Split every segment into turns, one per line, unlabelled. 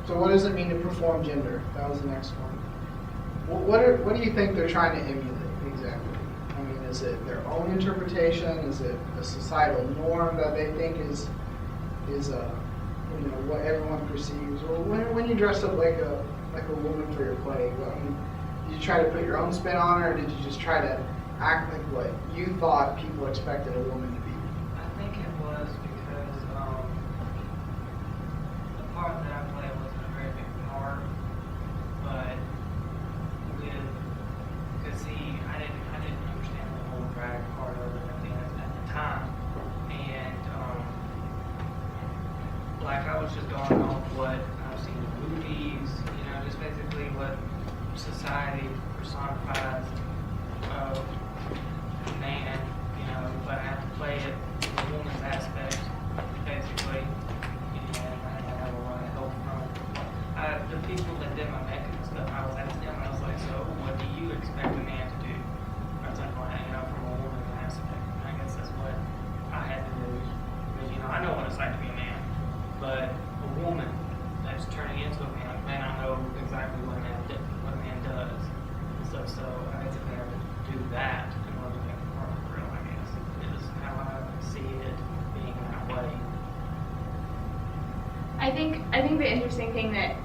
So what does it mean to perform gender? That was the next one. What do you think they're trying to emulate exactly? I mean, is it their own interpretation? Is it a societal norm that they think is what everyone perceives? Or when you dress up like a woman for your play, I mean, did you try to put your own spin on it, or did you just try to act like what you thought people expected a woman to be?
I think it was because the part that I played wasn't a very big part, but I didn't understand the whole drag part of it at the time, and like I was just going off what I've seen in movies, just basically what society personifies of a man, but I have to play it in the woman's aspect, basically, and I had to have a lot of help from the people that did my makeup and stuff. I was asking them, I was like, so what do you expect a man to do? Or something like that, from a woman's aspect. And I guess that's what I had to do. Because, I know what it's like to be a man, but a woman that's turning into a man, I know exactly what a man does. And so I basically have to do that in order to make the part real, I guess. Is how I see it being that way.
I think the interesting thing that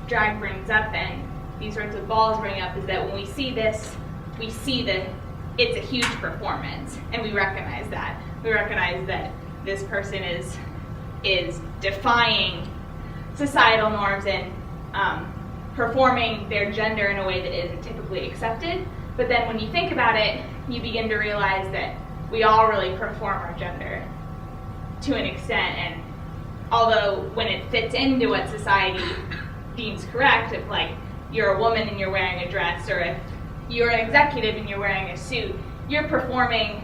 drag brings up and these sorts of balls bring up is that when we see this, we see that it's a huge performance, and we recognize that. We recognize that this person is defying societal norms and performing their gender in a way that isn't typically accepted. But then when you think about it, you begin to realize that we all really perform our gender to an extent, and although when it fits into what society deems correct, if like you're a woman and you're wearing a dress, or if you're an executive and you're wearing a suit, you're performing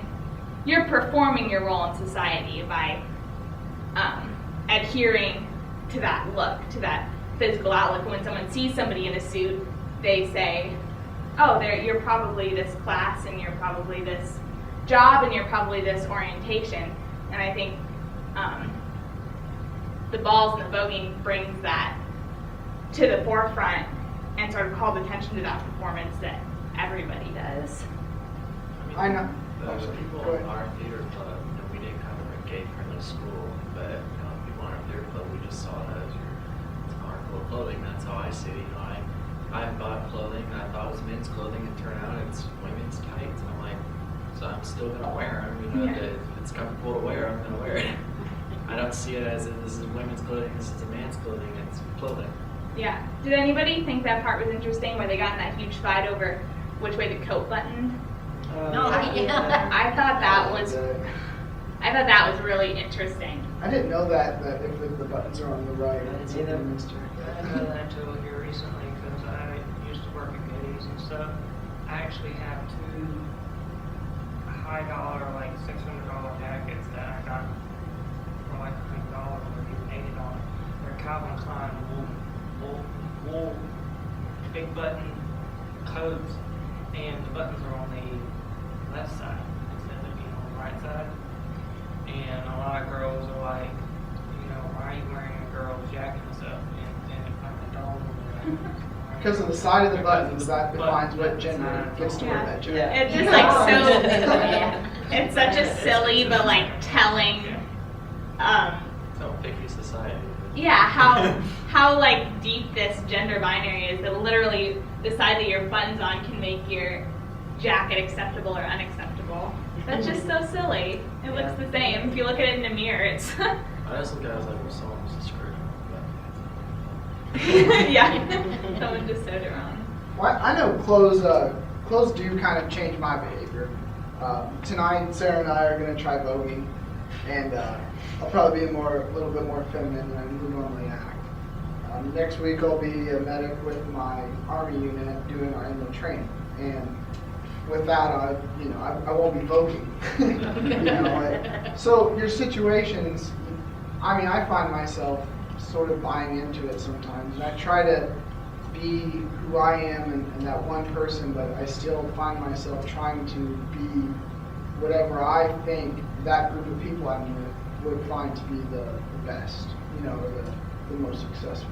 your role in society by adhering to that look, to that physical outlook. When someone sees somebody in a suit, they say, oh, you're probably this class, and you're probably this job, and you're probably this orientation. And I think the balls and the voguing brings that to the forefront and sort of calls attention to that performance that everybody does.
I know.
The people in our theater club, we didn't come from a gay-friendly school, but people in our theater club, we just saw it as your article of clothing. That's how I see it. I bought clothing and I thought it was men's clothing, and turned out it's women's tights, and I'm like, so I'm still gonna wear them. If it's comfortable to wear, I'm gonna wear it. I don't see it as if this is women's clothing, this is a man's clothing. It's clothing.
Yeah. Did anybody think that part was interesting, where they got in that huge fight over which way the coat buttoned?
No,
I thought that was really interesting.
I didn't know that if the buttons are on the right.
I didn't see that. I didn't know that until here recently, because I used to work at Goodies and stuff. I actually have two high dollar, like $600 jackets that I got for like $100 or even $80. They're Calvin Klein wool big button coats, and the buttons are on the left side instead of being on the right side. And a lot of girls are like, why are you wearing a girl's jacket and stuff? And if I'm a dog,
Because of the side of the buttons, that defines what gender gets to wear that jacket.
Yeah. It's just like so. It's such a silly but like telling.
So picky society.
Yeah, how like deep this gender binary is, that literally the side that your button's on can make your jacket acceptable or unacceptable. That's just so silly. It looks the same. If you look at it in a mirror, it's.
I just look at it as like, well, someone was screwed.
Yeah, someone just sewed it wrong.
Well, I know clothes do kind of change my behavior. Tonight, Sarah and I are going to try voguing, and I'll probably be a little bit more feminine than I normally act. Next week, I'll be a medic with my Army unit doing our annual training, and with that, I won't be voguing. So your situations, I find myself sort of buying into it sometimes, and I try to be who I am and that one person, but I still find myself trying to be whatever I think that group of people I'm with would find to be the best, or the most successful.